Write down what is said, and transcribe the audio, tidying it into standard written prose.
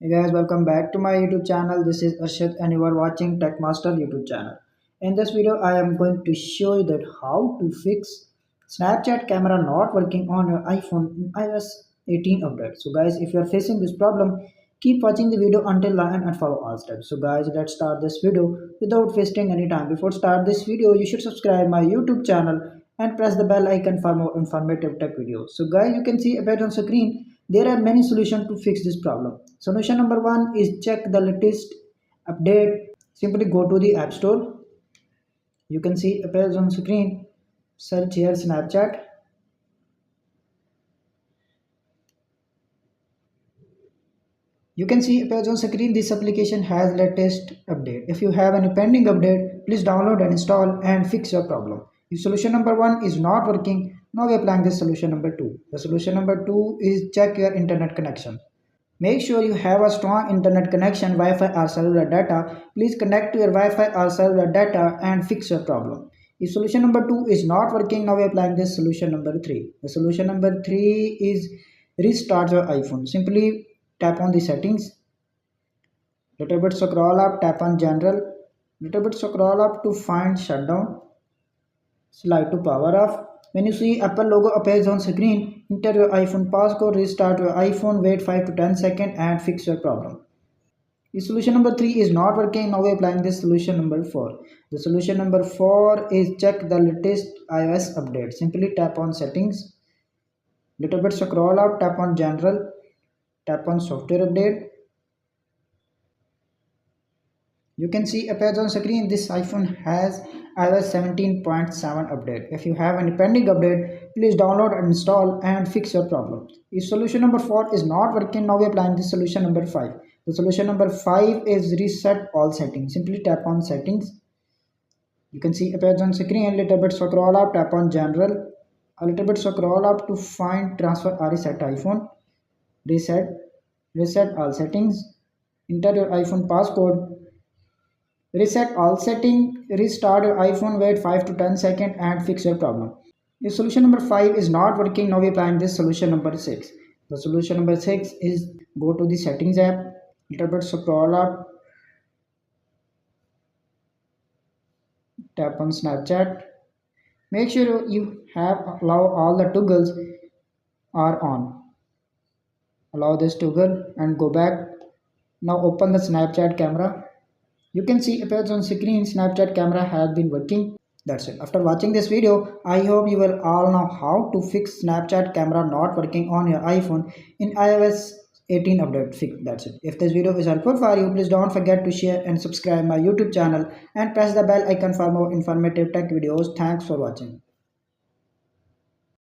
Hey guys, welcome back to my YouTube channel. This is Arshad and you are watching Techmaster YouTube channel. In this video, I am going to show you that how to fix Snapchat camera not working on your iPhone in iOS 18 update. So guys, if you are facing this problem, keep watching the video until the end and follow all steps. So guys, let's start this video without wasting any time. Before start this video, you should subscribe my YouTube channel and press the bell icon for more informative tech videos. So guys, you can see a on screen. There are many solutions to fix this problem. Solution number one is check the latest update. Simply go to the App Store. You can see appears on screen. Search here Snapchat. You can see appears on screen this application has latest update. If you have any pending update, please download and install and fix your problem. If solution number one is not working, now we are applying this solution number two. The solution number two is check your internet connection. Make sure you have a strong internet connection, Wi-Fi or cellular data. Please connect to your Wi-Fi or cellular data and fix your problem. If solution number two is not working, now we are applying this solution number three. The solution number three is restart your iPhone. Simply tap on the settings. Little bit scroll up, tap on general. Little bit scroll up to find shutdown. Slide to power off. When you see Apple logo appears on screen, enter your iPhone passcode, restart your iPhone, wait 5 to 10 seconds and fix your problem. If solution number 3 is not working, now we are applying this solution number 4. The solution number 4 is check the latest iOS update. Simply tap on settings. Little bit scroll up, tap on general, tap on software update. You can see appears on screen this iPhone has iOS 17.7 update. If you have any pending update, please download and install and fix your problem. If solution number 4 is not working, now we are applying this solution number 5. The solution number 5 is reset all settings. Simply tap on settings. You can see appears on screen. A little bit scroll up, tap on general. A little bit scroll up to find transfer or reset iPhone. Reset all settings. Enter your iPhone passcode. Reset all setting, restart your iPhone, wait 5 to 10 seconds and fix your problem. If solution number 5 is not working, now we applying this solution number 6. The solution number 6 is go to the settings app, little bit scroll up, tap on Snapchat. Make sure you have allow all the toggles are on. Allow this toggle and go back. Now open the Snapchat camera. You can see appears on screen Snapchat camera has been working. That's it. After watching this video, I hope you will all know how to fix Snapchat camera not working on your iPhone in iOS 18 update. That's it. If this video is helpful for you, please don't forget to share and subscribe my YouTube channel and press the bell icon for more informative tech videos. Thanks for watching.